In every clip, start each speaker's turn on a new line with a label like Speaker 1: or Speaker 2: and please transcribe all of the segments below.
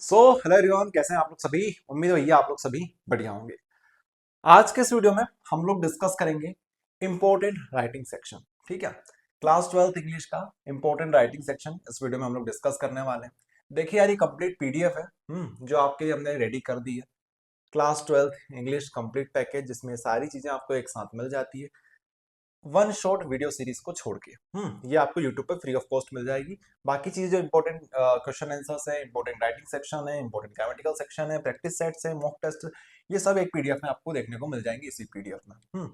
Speaker 1: Hello everyone, कैसे हैं आप लोग सभी। उम्मीद है भैया आप लोग सभी बढ़िया होंगे। आज के इस वीडियो में हम लोग डिस्कस करेंगे इम्पोर्टेंट राइटिंग सेक्शन। ठीक है, क्लास 12th इंग्लिश का इम्पोर्टेंट राइटिंग सेक्शन इस वीडियो में हम लोग डिस्कस करने वाले हैं। देखिए यार, ये कंप्लीट पीडीएफ है जो आपके लिए हमने रेडी कर दी है। Class 12th English complete package, जिसमें सारी चीजें आपको एक साथ मिल जाती है, वन शॉट वीडियो सीरीज को छोड़ के। ये आपको यूट्यूब पे फ्री ऑफ कॉस्ट मिल जाएगी। बाकी चीजें जो इंपॉर्टेंट क्वेश्चन आंसर्स है, इंपॉर्टेंट राइटिंग सेक्शन है, इंपॉर्टेंट ग्रामेटिकल सेक्शन है, प्रैक्टिस सेट्स है, मॉक टेस्ट, ये सब एक पीडीएफ में आपको देखने को मिल जाएंगे इसी पीडीएफ में।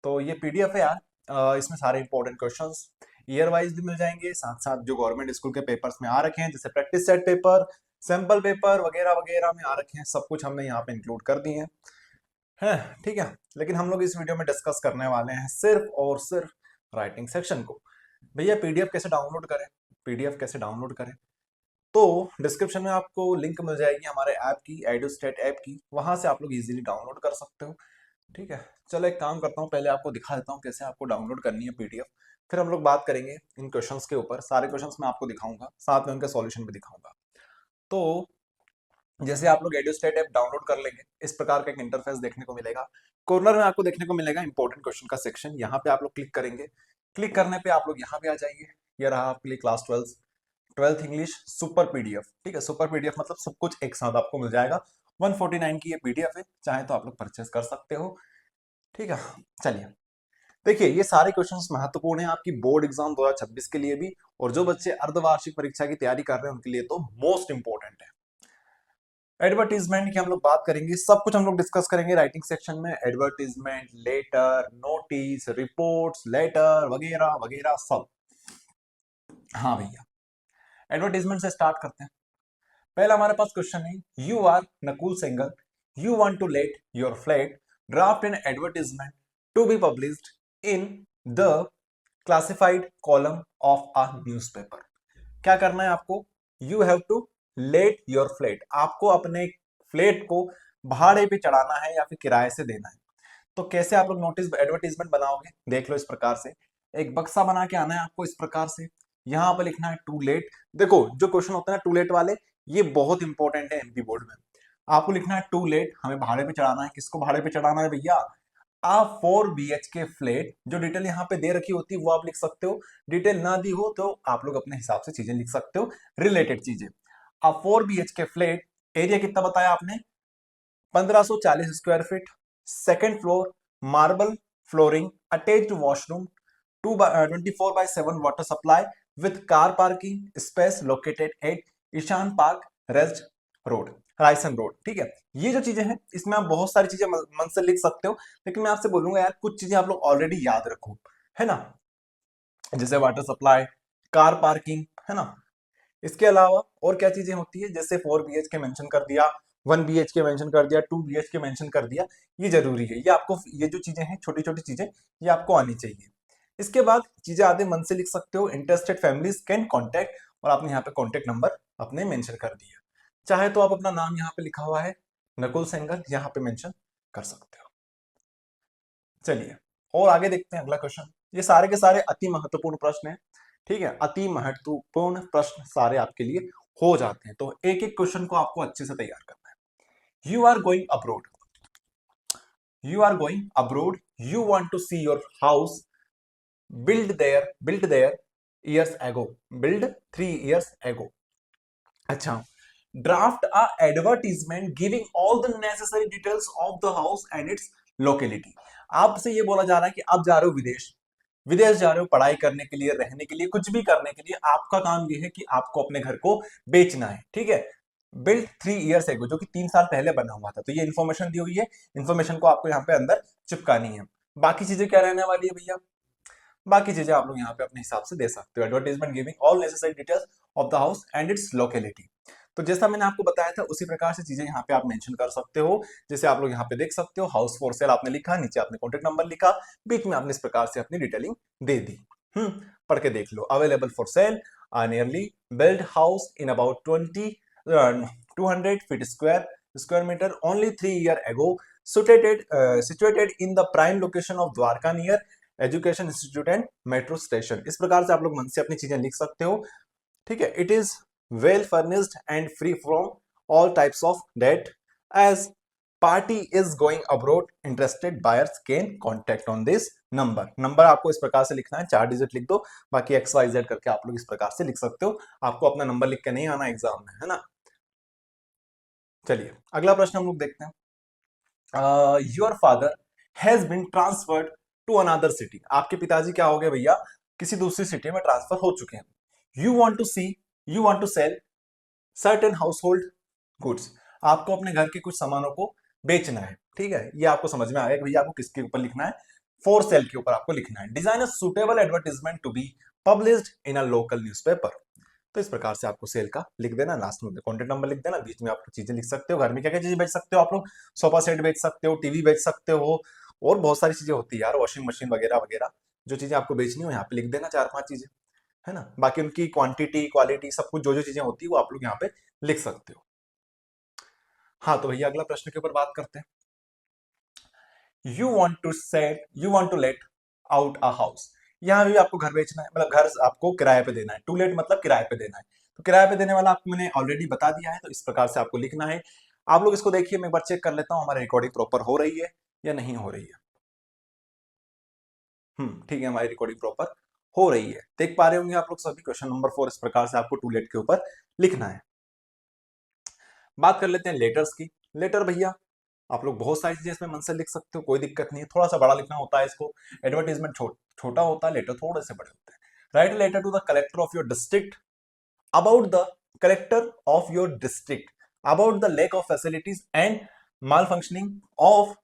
Speaker 1: तो ये पीडीएफ है यार। इसमें सारे इंपॉर्टेंट क्वेश्चंस ईयर वाइज भी मिल जाएंगे, साथ साथ जो गवर्नमेंट स्कूल के पेपर्स में आ रखे हैं, जैसे practice set paper, sample paper वगैरह वगैरह में आ रखे हैं, सब कुछ हमने यहाँ पे इंक्लूड कर दिए हैं। है ठीक है। लेकिन हम लोग इस वीडियो में डिस्कस करने वाले हैं सिर्फ और सिर्फ राइटिंग सेक्शन को। भैया पीडीएफ कैसे डाउनलोड करें, पीडीएफ कैसे डाउनलोड करें, तो डिस्क्रिप्शन में आपको लिंक मिल जाएगी हमारे ऐप की, एडुस्टेट ऐप की, वहां से आप लोग इजीली डाउनलोड कर सकते हो। ठीक है, चलो एक काम करता हूँ, पहले आपको दिखा देता हूँ कैसे आपको डाउनलोड करनी है पीडीएफ। फिर हम लोग बात करेंगे इन क्वेश्चंस के ऊपर। सारे क्वेश्चंस मैं आपको दिखाऊंगा, साथ में उनके सॉल्यूशन भी दिखाऊंगा। तो जैसे आप लोग एडुस्टेट ऐप डाउनलोड कर लेंगे, इस प्रकार का एक इंटरफेस देखने को मिलेगा। कॉर्नर में आपको देखने को मिलेगा इंपॉर्टेंट क्वेश्चन का सेक्शन, यहाँ पे आप लोग क्लिक करेंगे। क्लिक करने पे आप लोग यहाँ पे आ जाइए। ये रहा आपके लिए class 12th English super PDF. ठीक है, सुपर पीडीएफ मतलब सब कुछ एक साथ आपको मिल जाएगा। 149 की ये पीडीएफ है, चाहे तो आप लोग परचेस कर सकते हो। ठीक है, चलिए देखिए, ये सारे क्वेश्चंस महत्वपूर्ण है आपकी बोर्ड एग्जाम 2026 के लिए भी, और जो बच्चे अर्धवार्षिक परीक्षा की तैयारी कर रहे हैं उनके लिए तो मोस्ट इंपॉर्टेंट है। एडवर्टीजमेंट की हम लोग बात करेंगे, सब कुछ हम लोग डिस्कस करेंगे राइटिंग सेक्शन में। Advertisement, letter, notice, reports, letter वगैरह वगैरह सब। हाँ भैया, एडवर्टीजमेंट से स्टार्ट करते हैं। पहला हमारे पास क्वेश्चन है, you are Nakul Singal, you want to let your flat draft an advertisement to be published in the classified column of a newspaper. क्या करना है आपको, you have to let your flat, आपको अपने फ्लैट को भाड़े पे चढ़ाना है या फिर किराए से देना है। तो कैसे आप लोग नोटिस एडवर्टीजमेंट बनाओगे, देख लो इस प्रकार से। एक बक्सा बना के आना है आपको इस प्रकार से, यहां पर लिखना है टू लेट। देखो जो क्वेश्चन होते हैं ना टू लेट वाले, ये बहुत इंपॉर्टेंट है एमपी बोर्ड में। आपको लिखना है टू लेट, हमें भाड़े पे चढ़ाना है। किसको भाड़े पे चढ़ाना है भैया, आप 4 BHK फ्लैट, जो डिटेल यहाँ पे दे रखी होती है वो आप लिख सकते हो। डिटेल ना दी हो तो आप लोग अपने हिसाब से चीजें लिख सकते हो, रिलेटेड चीजें। अब 4 BHK फ्लैट, एरिया कितना बताया आपने, 1540 square feet, second floor, marble flooring, attached washroom, 24/7 water supply with car parking space located at Ishan park rest road, Raisen road. ठीक है, ये जो चीजें हैं इसमें आप बहुत सारी चीजें मन से लिख सकते हो, लेकिन मैं आपसे बोलूंगा यार कुछ चीजें आप लोग ऑलरेडी याद रखो, है ना। जैसे वाटर सप्लाई, कार पार्किंग, है ना। इसके अलावा और क्या चीजें होती है, जैसे 4 BHK मेंशन कर दिया, 1 BHK मेंशन कर दिया, 2 BHK मेंशन कर दिया, ये जरूरी है। ये आपको, ये जो चीजें हैं छोटी छोटी चीजें, ये आपको आनी चाहिए। इसके बाद चीजें आधे मन से लिख सकते हो, इंटरेस्टेड फैमिलीज कैन कॉन्टेक्ट, और आपने यहाँ पे कॉन्टेक्ट नंबर अपने मेंशन कर दिया। चाहे तो आप अपना नाम यहाँ पे लिखा हुआ है नकुल सेंगर, यहाँ पे मेंशन कर सकते हो। चलिए और आगे देखते हैं अगला क्वेश्चन। ये सारे के सारे अति महत्वपूर्ण प्रश्न है। ठीक है, अति महत्वपूर्ण प्रश्न सारे आपके लिए हो जाते हैं, तो एक एक क्वेश्चन को आपको अच्छे से तैयार करना है। You are going abroad, you are going abroad, you want to see your house built there years ago, build 3 years ago। अच्छा, draft a advertisement giving all the necessary details of the house and its locality. आपसे ये बोला जा रहा है कि आप जा रहे हो विदेश, विदेश जा रहे हो पढ़ाई करने के लिए, रहने के लिए, कुछ भी करने के लिए। आपका काम ये है कि आपको अपने घर को बेचना है। ठीक है, बिल्ड 3 years एगो, जो कि 3 साल पहले बना हुआ था। तो ये इन्फॉर्मेशन दी हुई है, इन्फॉर्मेशन को आपको यहाँ पे अंदर चिपकानी है। बाकी चीजें क्या रहने वाली है भैया, बाकी चीजें आप लोग यहाँ पे अपने हिसाब से दे सकते हो। Advertisement giving all necessary details of the house and its locality. तो जैसा मैंने आपको बताया था उसी प्रकार से चीजें यहाँ पे आप मेंशन कर सकते हो। जैसे आप लोग यहाँ पे देख सकते हो, हाउस फॉर सेल आपने लिखा, नीचे आपने कॉन्टेक्ट नंबर लिखा, बीच में आपने इस प्रकार से अपनी डिटेलिंग दे दी। पढ़ के देख लो। Available for sale a nearly build house in about 200 feet square metre only 3 year ago, situated in the prime location of Dwarka near education institute and metro station. इस प्रकार से आप लोग मन से अपनी चीजें लिख सकते हो। ठीक है, it is well furnished and free from all types of debt as party is going abroad, interested buyers can contact on this number. Number आपको इस प्रकार से लिखना है, 4 डिजिट लिख दो, बाकी एक्स वाई जेड करके आप लोग इस प्रकार से लिख सकते हो। आपको अपना नंबर लिख के नहीं आना एग्जाम में, है ना। चलिए अगला प्रश्न हम लोग देखते हैं। Your father has been transferred to another city. आपके पिताजी क्या हो गए भैया, किसी दूसरी सिटी में ट्रांसफर हो चुके हैं। You want to sell certain household goods. आपको अपने घर के कुछ सामानों को बेचना है, ठीक है। ये आपको समझ में आ गया कि भैया आपको किसके ऊपर लिखना है, फॉर सेल के ऊपर आपको लिखना है। Design a suitable advertisement to be published in a local newspaper. तो इस प्रकार से आपको सेल का लिख देना, लास्ट में कॉन्टेक्ट नंबर लिख देना, बीच में आप चीजें लिख सकते हो। घर में क्या क्या चीजें बेच सकते हो आप लोग, सोफा सेट बेच सकते हो, टीवी बेच सकते हो, और बहुत सारी चीजें होती है यार, वॉशिंग मशीन वगैरह वगैरह। जो चीजें आपको बेचनी हो यहाँ पे लिख देना, 4-5 चीजें, है ना। बाकी उनकी क्वांटिटी क्वालिटी सब कुछ जो जो चीजें होती है वो आप लोग यहाँ पे लिख सकते हो। हाँ तो भैया अगला प्रश्न के ऊपर बात करते हैं। You want to let out a house. यहाँ भी आपको घर बेचना है, मतलब घर आपको किराए पे देना है। टू लेट मतलब किराए पे देना है, तो किराए पे देने वाला आपको मैंने ऑलरेडी बता दिया है, तो इस प्रकार से आपको लिखना है। आप लोग इसको देखिए, मैं एक बार चेक कर लेता हूँ हमारी रिकॉर्डिंग प्रॉपर हो रही है या नहीं हो रही है। ठीक है, हमारी रिकॉर्डिंग प्रॉपर हो रही है, देख पा रहे होंगे आप लोग सभी। क्वेश्चन नंबर 4 इस प्रकार से आपको टू लेट के ऊपर लिखना है। बात कर लेते हैं लेटर्स की। लेटर भैया आप लोग बहुत सारी चीजें इसमें मन से लिख सकते हो, कोई दिक्कत नहीं है। थोड़ा सा बड़ा लिखना होता है इसको, एडवर्टीजमेंट छोटा होता है, लेटर थोड़े से बड़े होते हैं। Write letter to the collector of your district about the collector of your district about the lack of facilities and malfunctioning of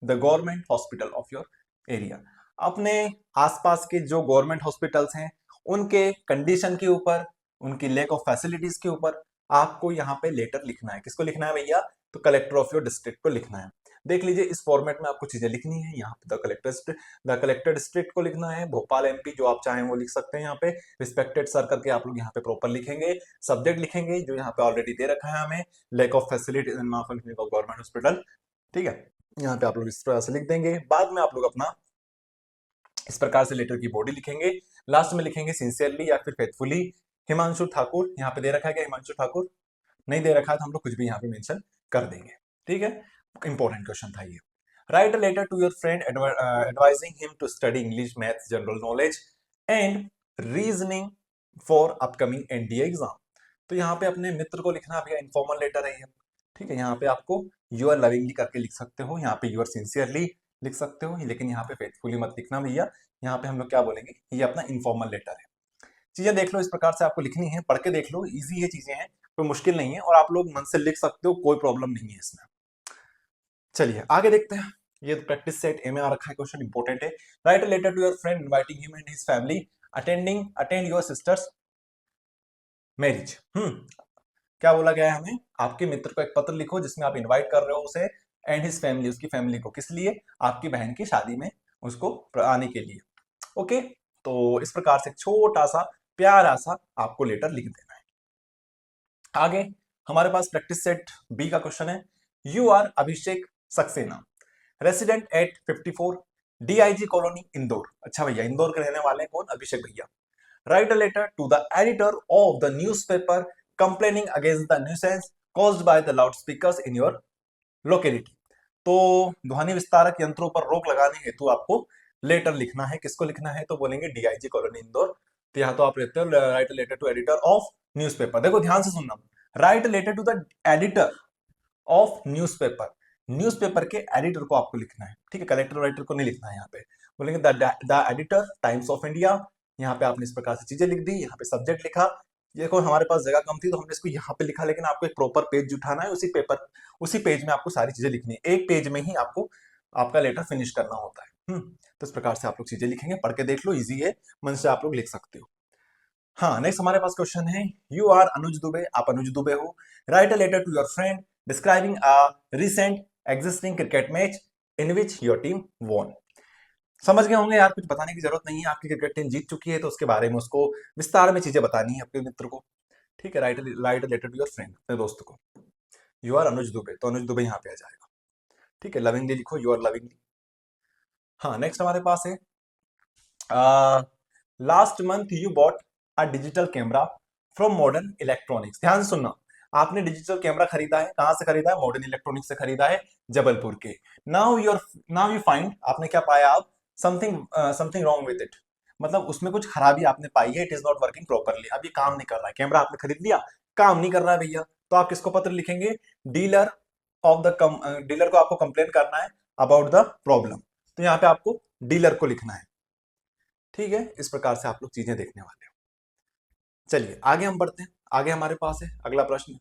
Speaker 1: the government hospital of your area. अपने आसपास के जो गवर्नमेंट हॉस्पिटल्स हैं उनके condition के ऊपर, उनकी lack of facilities के ऊपर आपको यहाँ पे लेटर लिखना है। किसको लिखना है भैया, तो कलेक्टर ऑफ योर डिस्ट्रिक्ट को लिखना है। देख लीजिए इस फॉर्मेट में आपको चीजें लिखनी है। यहाँ पे द कलेक्टर डिस्ट्रिक्ट को लिखना है, भोपाल एमपी जो आप चाहें वो लिख सकते हैं। यहाँ पे रिस्पेक्टेड सर करके आप लोग यहाँ पे प्रॉपर लिखेंगे। सब्जेक्ट लिखेंगे जो यहाँ पे ऑलरेडी दे रखा है हमें, lack of facilities in government hospital, ठीक है। यहाँ पे आप लोग इस तरह से लिख देंगे। बाद में आप लोग अपना इस प्रकार से लेटर की बॉडी लिखेंगे, लास्ट में लिखेंगे सिंसियरली या फिर फेथफुली हिमांशु ठाकुर। यहाँ पे दे रखा है क्या हिमांशु ठाकुर, नहीं दे रखा है तो हम लोग कुछ भी यहाँ पे मेंशन कर देंगे, ठीक है। इंपॉर्टेंट क्वेश्चन था ये। Write a letter to your friend advising him to study English maths general knowledge and reasoning for upcoming NDA exam. तो यहाँ पे अपने मित्र को लिखना भैया, इनफॉर्मल लेटर है ये, ठीक है। यहाँ पे आपको यू आर लविंगली करके लिख सकते हो, यहाँ पे यू आर सिंसियरली लिख सकते हो, लेकिन यहाँ पे फेथफुली मत लिखना भैया। यहाँ पे हम लोग क्या बोलेंगे, ये अपना इनफॉर्मल लेटर है। चीजें देख लो, इस प्रकार से आपको लिखनी है, पढ़ के देख लो, इजी ये चीजें हैं, कोई मुश्किल नहीं है, और आप लोग मन से लिख सकते हो, कोई प्रॉब्लम नहीं है इसमें। चलिए आगे देखते हैं। ये प्रैक्टिस सेट ए में आ रखा है, क्वेश्चन इंपॉर्टेंट है। Write a letter to your friend inviting him and his family attend your sister's marriage. क्या बोला गया है हमें, आपके मित्र को एक पत्र लिखो जिसमें आप इनवाइट कर रहे हो उसे एंड हिज फैमिली, उसकी फैमिली को, किस लिए, आपकी बहन की शादी में उसको आने के लिए। ओके, तो इस प्रकार से छोटा सा प्यारा सा आपको लेटर लिख देना है। आगे हमारे पास प्रैक्टिस सेट बी का क्वेश्चन है। You are Abhishek Saxena, resident at 54 DIG colony Indore. अच्छा भैया इंदौर के रहने वाले कौन, अभिषेक भैया। Write a letter to the editor of the newspaper complaining against the nuisance caused by the loudspeakers in your locality. तो ध्वनि विस्तारक यंत्रों पर रोक लगाने हेतु आपको लेटर लिखना है। किसको लिखना है, तो बोलेंगे डीआईजी कॉलोनी इंदौर। तो यहाँ तो आप रहते हो, write letter to editor of newspaper. देखो ध्यान से सुनना, write letter to the editor of newspaper, newspaper के एडिटर को आपको लिखना है, ठीक है। कलेक्टर राइटर को नहीं लिखना है। यहाँ पे बोलेंगे the editor times of India. यहाँ पे आपने इस प्रकार से चीजें लिख दी, यहाँ पे सब्जेक्ट लिखा। देखो हमारे पास जगह कम थी तो हमने इसको यहाँ पे लिखा, लेकिन आपको एक प्रॉपर पेज उठाना है, उसी पेज में आपको सारी चीजें लिखनी है। एक पेज में ही आपको आपका लेटर फिनिश करना होता है। तो इस प्रकार से आप लोग चीजें लिखेंगे, पढ़ के देख लो, इजी है, मन से आप लोग लिख सकते हो। हाँ नेक्स्ट हमारे पास क्वेश्चन है। यू आर अनुज दुबे, आप अनुज दुबे हो। Write a letter to your friend describing a recent existing cricket match in which your team won. समझ गए होंगे यार, कुछ बताने की जरूरत नहीं है, आपकी क्रिकेट टीम जीत चुकी है तो उसके बारे में उसको विस्तार में चीजें बतानी है अपने मित्र को, ठीक है। Write letter to your friend, अपने दोस्त को। यू आर अनुज दुबे, तो अनुज दुबे यहाँ पे आ जाएगा, ठीक है। लविंगली लिखो, यू आर लविंगली। हाँ नेक्स्ट हमारे पास है last month you bought a digital camera from modern electronics. ध्यान से सुनना, आपने डिजिटल कैमरा खरीदा है, कहां से खरीदा है? मॉडर्न इलेक्ट्रॉनिक्स से खरीदा है, जबलपुर के। नाउ यू फाइंड, आपने क्या पाया? आप समथिंग रॉन्ग विद इट, मतलब उसमें कुछ खराबी आपने पाई है। It is not working properly, अब ये काम नहीं कर रहा है। कैमरा आपने खरीद लिया, काम नहीं कर रहा है भैया, तो आप किसको पत्र लिखेंगे? डीलर डीलर को आपको कंप्लेन करना है अबाउट द प्रॉब्लम, तो यहाँ पे आपको डीलर को लिखना है। ठीक है, इस प्रकार से आप लोग चीजें देखने वाले हो। चलिए आगे हम बढ़ते हैं। आगे हमारे पास है अगला प्रश्न,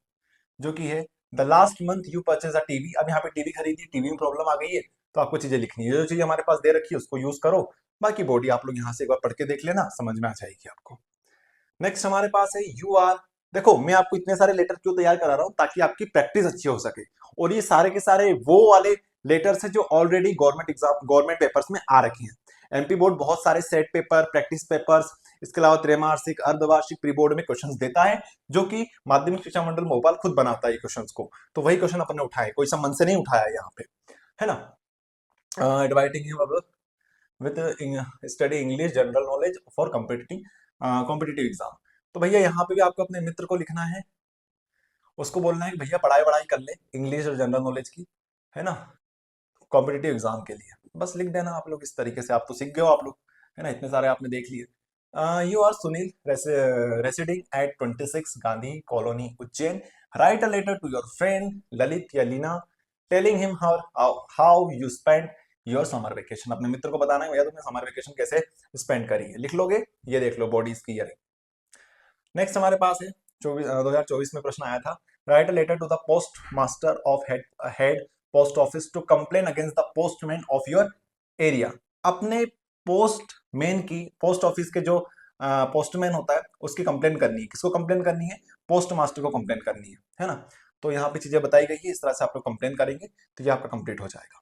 Speaker 1: जो कि है the last month you purchase a TV. अब यहाँ पे टीवी खरीदी, टीवी में प्रॉब्लम आ गई है, तो आपको चीजें लिखनी है। जो चीज हमारे पास दे रखी है उसको यूज करो, बाकी बॉडी आप लोग यहाँ से एक बार पढ़ के देख लेना, समझ में आ जाएगी आपको। नेक्स्ट हमारे पास है यू आर। देखो मैं आपको इतने सारे लेटर क्यों तैयार करा रहा हूँ, ताकि आपकी प्रैक्टिस अच्छी हो सके। और ये सारे के सारे वो वाले लेटर्स है जो ऑलरेडी गवर्नमेंट पेपर्स में आ रखे हैं। एमपी बोर्ड बहुत सारे सेट पेपर, प्रैक्टिस पेपर्स, इसके अलावा त्रैमासिक, अर्धवार्षिक, प्री बोर्ड में क्वेश्चंस देता है, जो कि माध्यमिक शिक्षा मंडल भोपाल खुद बनाता है ये क्वेश्चंस को। तो वही क्वेश्चन अपन ने उठाए, कोई सा मन से नहीं उठाया यहाँ पे, है ना। Advertising with study English general knowledge for competitive exam. तो भैया यहाँ पे भी आपको अपने मित्र को लिखना है, उसको बोलना है कि भैया पढ़ाई वढ़ाई कर ले इंग्लिश और जनरल नॉलेज की, है ना, कॉम्पिटिटिव एग्जाम के लिए। बस लिख देना आप लोग इस तरीके से, आप तो सीख गए हो आप लोग, है ना, इतने सारे आपने देख लिए। You are Sunil residing at 26 Gandhi colony Ujjain. Write a letter to your friend Lalit या Leena telling him how you spend your summer vacation. अपने मित्र को बताना है भैया तुमने समर वेकेशन कैसे स्पेंड करी है, लिख लोगे। ये देख लो, बॉडी इज क्लियर है। नेक्स्ट हमारे पास है 2024 में प्रश्न आया था, write a letter to the postmaster of head post office to complain against the postman of your area. अपने पोस्ट ऑफिस के जो पोस्टमैन होता है उसकी कंप्लेन करनी है। किसको कंप्लेन करनी है? पोस्ट मास्टर को कंप्लेन करनी है ना। तो यहाँ पे चीजें बताई गई है, इस तरह से आप लोग कंप्लेन करेंगे तो ये आपका कंप्लीट हो जाएगा।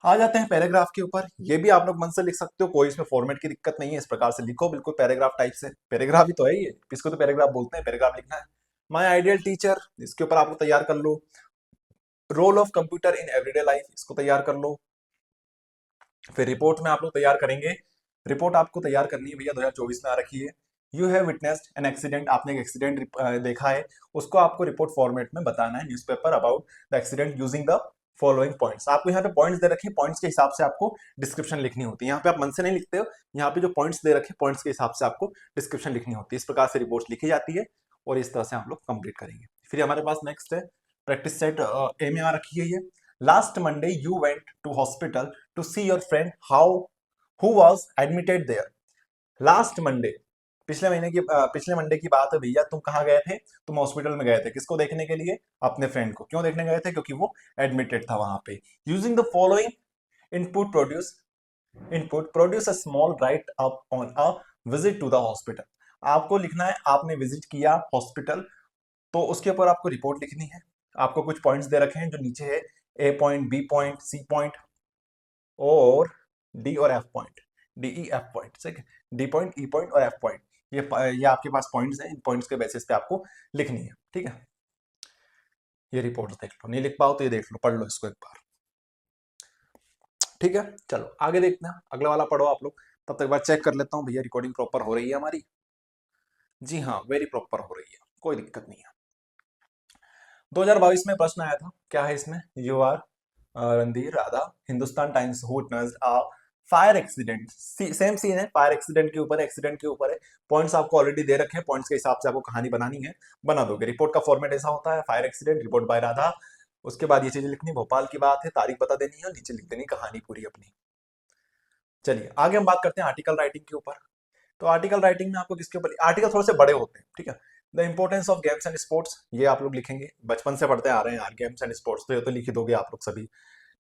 Speaker 1: आ जाते हैं पैराग्राफ के ऊपर। ये भी आप लोग मन से लिख सकते हो, कोई इसमें फॉर्मेट की दिक्कत नहीं है, इस प्रकार से लिखो बिल्कुल पैराग्राफ टाइप से। पैराग्राफ ही तो है ये, इसको तो पैराग्राफ बोलते हैं, पैराग्राफ लिखना है। माय आइडियल टीचर, इसके ऊपर आप लोग तैयार कर लो। Role of computer in everyday life, इसको तैयार कर लो। फिर रिपोर्ट में आप लोग तैयार करेंगे, रिपोर्ट आपको तैयार करनी है भैया 2024 में आ रखी है। You have witnessed an accident, आपने एक एक्सीडेंट देखा है, उसको आपको रिपोर्ट फॉर्मेट में बताना है, newspaper about the accident using the following points. आपको यहाँ पे पॉइंट्स दे रखे हैं, पॉइंट्स के हिसाब से आपको डिस्क्रिप्शन लिखनी होती है। यहाँ पे आप मन से नहीं लिखते हो, यहाँ पे जो पॉइंट्स दे रखे हैं पॉइंट्स के हिसाब से आपको डिस्क्रिप्शन लिखनी होती है। इस प्रकार से रिपोर्ट लिखी जाती है और इस तरह से आप लोग कंप्लीट करेंगे। फिर हमारे पास नेक्स्ट है प्रैक्टिस सेट ए में आ रखी है ये। Last Monday you went to hospital to see your friend who was admitted there. Last Monday, पिछले मंडे की बात है भैया, तुम कहाँ गए थे? तुम हॉस्पिटल में गए थे, किसको देखने के लिए? अपने फ्रेंड को। क्यों देखने गए थे? क्योंकि वो एडमिटेड था वहां पे। Using the following input produce a small write up on a visit to the hospital. आपको लिखना है आपने विजिट किया हॉस्पिटल, तो उसके ऊपर आपको रिपोर्ट लिखनी है। आपको कुछ पॉइंट्स दे रखे हैं जो नीचे है, A point, B point, C point और डी और F point, D E F point, ठीक है, डी पॉइंट, ई पॉइंट और एफ पॉइंट। ये आपके पास पॉइंट्स हैं, इन पॉइंट्स के बेसिस पे आपको लिखनी है, ठीक है। ये रिपोर्ट देख लो, नहीं लिख पाओ तो ये देख लो, पढ़ लो इसको एक बार, ठीक है। चलो आगे देखते हैं, अगला वाला पढ़ो आप लोग, तब तक एक बार चेक कर लेता हूँ भैया रिकॉर्डिंग प्रॉपर हो रही है हमारी। जी हाँ, वेरी प्रॉपर हो रही है, कोई दिक्कत नहीं है। 2022 में प्रश्न आया था, क्या है इसमें? You are Randhir Radha, Hindustan Times who witnessed a fire accident. Same scene है, फायर एक्सीडेंट के ऊपर, एक्सीडेंट के ऊपर है। पॉइंट्स आपको ऑलरेडी दे रखे हैं, पॉइंट्स के हिसाब से आपको कहानी बनानी है, बना दोगे। रिपोर्ट का फॉर्मेट ऐसा होता है, fire accident, report by Radha, उसके बाद ये चीजें लिखनी, भोपाल की बात है, तारीख बता देनी है, नीचे लिख देनी कहानी पूरी अपनी। चलिए आगे हम बात करते हैं आर्टिकल राइटिंग के ऊपर। तो आर्टिकल राइटिंग में आपको किसके ऊपर? आर्टिकल थोड़े से बड़े होते हैं, ठीक है। The importance of games and sports, ये आप लोग लिखेंगे, बचपन से पढ़ते आ रहे हैं यार गेम्स एंड स्पोर्ट्स, तो ये तो लिख ही दोगे आप लोग सभी।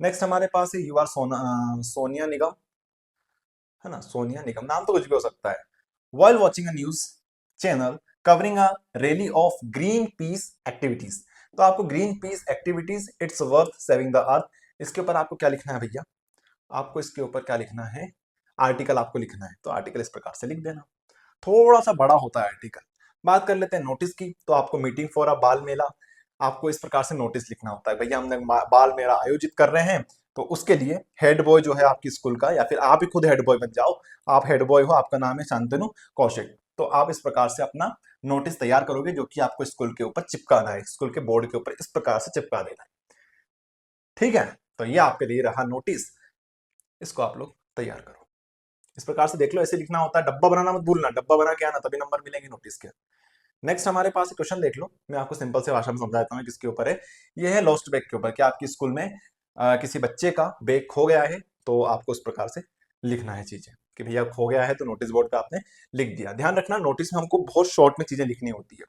Speaker 1: नेक्स्ट हमारे पास है यू आर सोनिया निगम, है ना, सोनिया निगम, नाम तो कुछ भी हो सकता है। While watching a news channel covering a rally of green peas activities, तो आपको green peas activities it's worth saving the earth, इसके ऊपर आपको क्या लिखना है भैया? आपको इसके ऊपर क्या लिखना है? आर्टिकल आपको लिखना है, तो आर्टिकल इस प्रकार से लिख देना। थोड़ा सा बड़ा होता है आर्टिकल। बात कर लेते हैं नोटिस की, तो आपको मीटिंग फॉर अ बाल मेला, आपको इस प्रकार से नोटिस लिखना होता है, भैया हमने बाल मेला आयोजित कर रहे हैं, तो उसके लिए हेड बॉय जो है आपकी स्कूल का, या फिर आप ही खुद हेड बॉय बन जाओ, आप हेड बॉय हो, आपका नाम है शांतनु कौशिक, तो आप इस प्रकार से अपना नोटिस तैयार करोगे जो कि आपको स्कूल के ऊपर चिपकाना है, स्कूल के बोर्ड के ऊपर इस प्रकार से चिपका देना है। ठीक है, तो ये आपके लिए रहा नोटिस, इसको आप लोग तैयार करो। इस प्रकार से देख लो, ऐसे लिखना होता है, डब्बा बनाना मत भूलना, डब्बा बना के आना तभी नंबर मिलेंगे नोटिस के। नेक्स्ट हमारे पास क्वेश्चन देख लो, मैं आपको सिंपल से भाषा में समझा देता हूँ किसके ऊपर है। ये है लॉस्ट बैग के ऊपर, कि आपकी स्कूल में किसी बच्चे का बैग खो गया है, तो आपको उस प्रकार से लिखना है चीजें कि भैया खो गया है, तो नोटिस बोर्ड पे आपने लिख दिया। ध्यान रखना, नोटिस में हमको बहुत शॉर्ट में चीजें लिखनी होती है,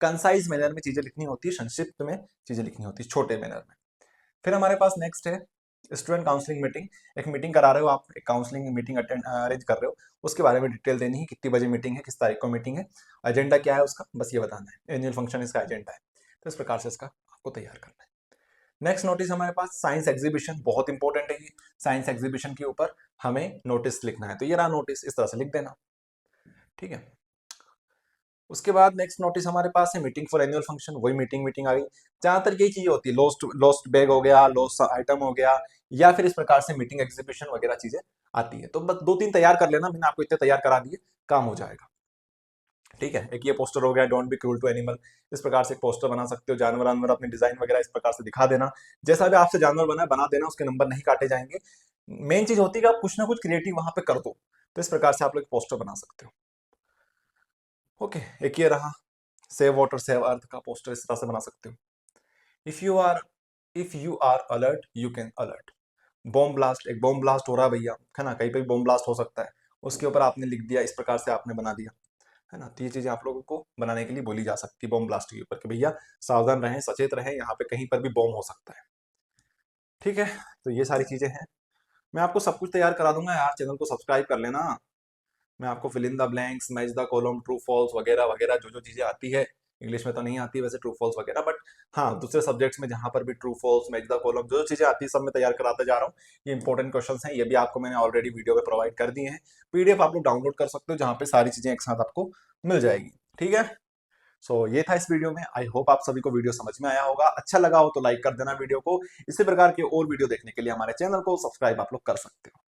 Speaker 1: कंसाइज मैनर में चीजें लिखनी होती है, संक्षिप्त में चीजें लिखनी होती है, छोटे मैनर में। फिर हमारे पास नेक्स्ट है स्टूडेंट काउंसलिंग मीटिंग। एक मीटिंग करा रहे हो आप, एक काउंसलिंग मीटिंग अरेंज कर रहे हो, उसके बारे में डिटेल देनी है, कितनी बजे मीटिंग है, किस तारीख को मीटिंग है, एजेंडा क्या है उसका, बस ये बताना है, एनुअल फंक्शन इसका एजेंडा है। तो इस प्रकार से इसका आपको तैयार करना है। नेक्स्ट नोटिस हमारे पास साइंस एग्जीबिशन, बहुत इंपॉर्टेंट है ये। साइंस एग्जीबिशन के ऊपर हमें नोटिस लिखना है, तो ये रहा नोटिस, इस तरह से लिख देना। ठीक है, उसके बाद नेक्स्ट नोटिस हमारे पास है मीटिंग फॉर एनुअल फंक्शन, वही मीटिंग आ गई। ज्यादातर यही चीजें होती है, लॉस्ट बैग हो गया, लॉस्ट आइटम हो गया, या फिर इस प्रकार से मीटिंग एग्जीबिशन वगैरह चीजें आती है। तो बस 2-3 तैयार कर लेना, मैंने आपको इतने तैयार करा दिए, काम हो जाएगा। ठीक है, एक ये पोस्टर हो गया, don't be cruel to animal, इस प्रकार से एक पोस्टर बना सकते हो, जानवर जानवर अपने डिजाइन वगैरह इस प्रकार से दिखा देना, जैसा भी आपसे जानवर बना है बना देना, उसके नंबर नहीं काटे जाएंगे। मेन चीज होती है कि आप कुछ ना कुछ क्रिएटिव वहां पे कर दो, तो इस प्रकार से आप लोग पोस्टर बना सकते हो। ओके, एक ये रहा सेव वाटर सेव अर्थ का पोस्टर, इस तरह से बना सकते हो। If you are if you are alert you can alert. Bomb blast, एक बॉम्ब ब्लास्ट हो रहा है भैया, है ना, कहीं पे भी बॉम्ब ब्लास्ट हो सकता है, उसके ऊपर आपने लिख दिया, इस प्रकार से आपने बना दिया, है ना। तो ये चीजें आप लोगों को बनाने के लिए बोली जा सकती है बॉम्ब ब्लास्ट के ऊपर, कि भैया सावधान रहें, सचेत रहें, यहाँ पे कहीं पर भी बॉम्ब हो सकता है। ठीक है, तो ये सारी चीजें हैं, मैं आपको सब कुछ तैयार करा दूंगा यार, चैनल को सब्सक्राइब कर लेना। मैं आपको fill in the blanks, match the column, true false वगैरह वगैरह जो जो चीजें आती है, इंग्लिश में तो नहीं आती वैसे ट्रू फॉल्स वगैरह, बट हाँ दूसरे सब्जेक्ट्स में जहां पर भी true false, match the column, जो जो चीजें आती है सब मैं तैयार कराते जा रहा हूँ। ये इंपॉर्टेंट क्वेश्चंस हैं, ये भी आपको मैंने ऑलरेडी वीडियो में प्रोवाइड कर दिए हैं, पीडीएफ आप लोग डाउनलोड कर सकते हो, जहाँ पे सारी चीजें एक साथ आपको मिल जाएगी। ठीक है, सो ये था इस वीडियो में, आई होप आप सभी को वीडियो समझ में आया होगा, अच्छा लगा हो तो लाइक कर देना वीडियो को। इसी प्रकार के और वीडियो देखने के लिए हमारे चैनल को सब्सक्राइब आप लोग कर सकते हो।